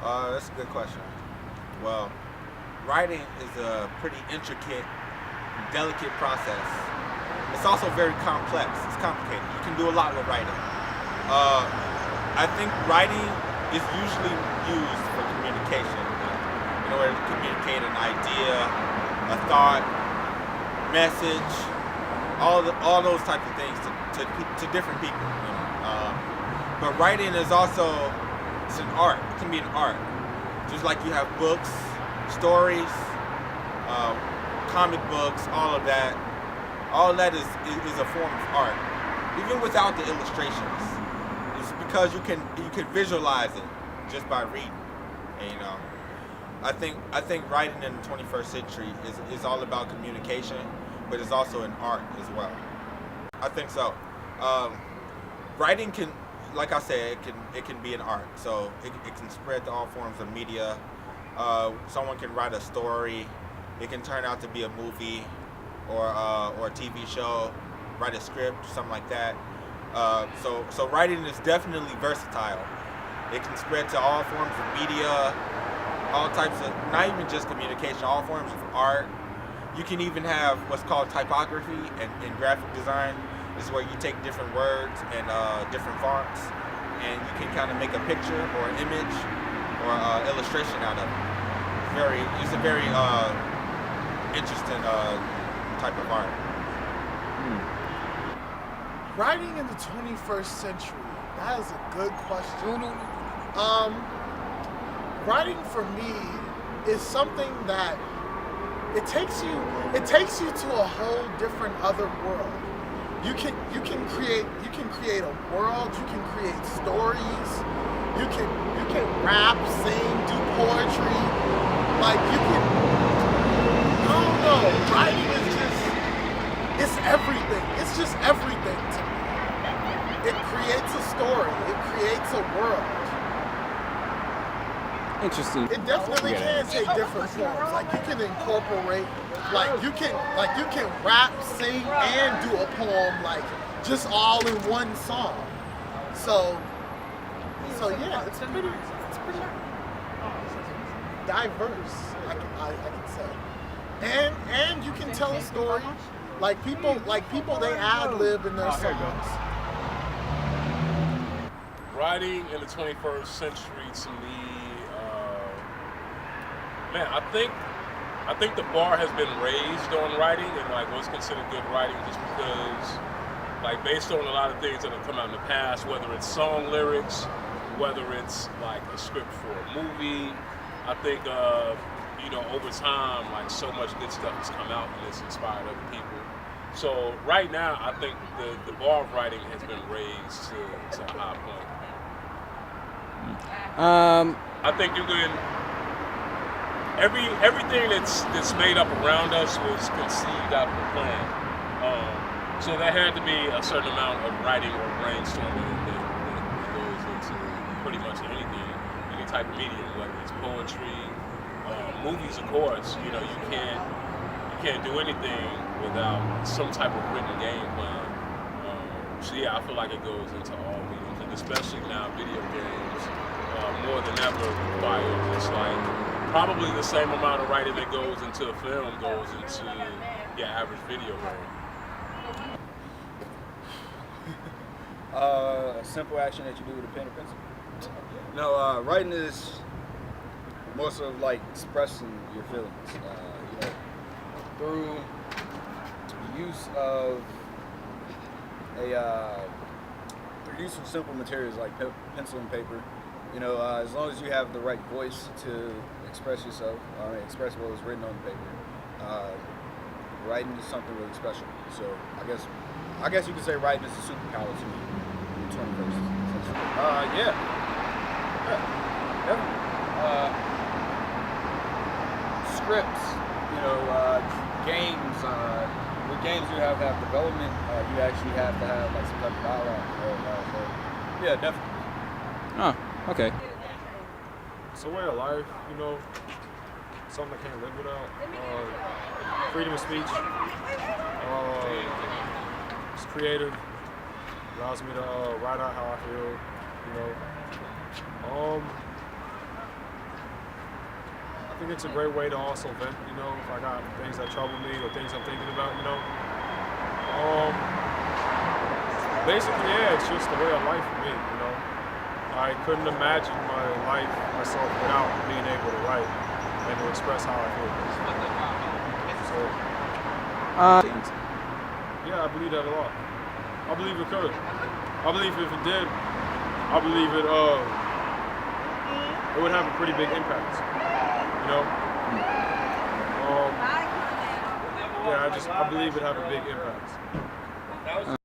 That's a good question. Well, writing is a pretty intricate, delicate process. It's also very complex. It's complicated. You can do a lot with writing. I think writing is usually used for communication, in order to communicate an idea, a thought, message, all those types of things to different people. But writing is also, it's an art. It can be an art. Just like you have books, stories, comic books, all of that. All of that is a form of art. Even without the illustrations. It's because you can visualize it just by reading. And, I think writing in the 21st century is all about communication, but it's also an art as well. I think so. Writing can, like I said, it can be an art. So it can spread to all forms of media. Someone can write a story. It can turn out to be a movie or a TV show, write a script, something like that. So writing is definitely versatile. It can spread to all forms of media, all types of, not even just communication, all forms of art. You can even have what's called typography and graphic design. This is where you take different words and different fonts, and you can kind of make a picture or an image or illustration out of it. It's a very interesting type of art. Writing in the 21st century, that is a good question. Writing for me is something that it takes you to a whole different other world. You can create a world, you can create stories, you can rap, sing, do poetry. Like you can, I don't know, writing is it's everything. It's just everything to me. It creates a story, it creates a world. Interesting. It definitely can take different forms. Like you can incorporate, like you can rap, sing, and do a poem, like just all in one song. So yeah, it's pretty diverse. I can say, and you can tell a story. Like people they ad lib in their songs. Writing in the 21st century to me. Man, I think the bar has been raised on writing and like what's considered good writing, just because, like, based on a lot of things that have come out in the past, whether it's song lyrics, whether it's like a script for a movie, I think over time, like so much good stuff has come out and it's inspired other people. So right now, I think the bar of writing has been raised to a high point. I think you can. Everything that's made up around us was conceived out of a plan. So there had to be a certain amount of writing or brainstorming that goes into pretty much anything, any type of medium, whether it's poetry, movies, of course. You can't do anything without some type of written game plan. So yeah, I feel like it goes into all mediums, and especially now video games more than ever require just like. Probably the same amount of writing that goes into a film goes into your average video game. A simple action that you do with a pen or pencil? No, writing is more sort of like expressing your feelings. Through the use of simple materials like pencil and paper. As long as you have the right voice to express yourself, express what was written on the paper, writing is something really special. So I guess you could say writing is a superpower to me in the 21st century. Yeah, definitely. Scripts, games. With games, you have to have development. You actually have to have like some type of dialogue. So yeah, definitely. Oh. Okay. It's a way of life, something I can't live without. Freedom of speech. It's creative. Allows me to write out how I feel, think it's a great way to also vent, you know, if I got things that trouble me or things I'm thinking about, you know. Basically, yeah, it's just a way of life for me, you know. I couldn't imagine myself without being able to write and to express how I feel. So, yeah, I believe that a lot. I believe it could. I believe if it did, I believe it would have a pretty big impact. You know? Yeah, I believe it have a big impact.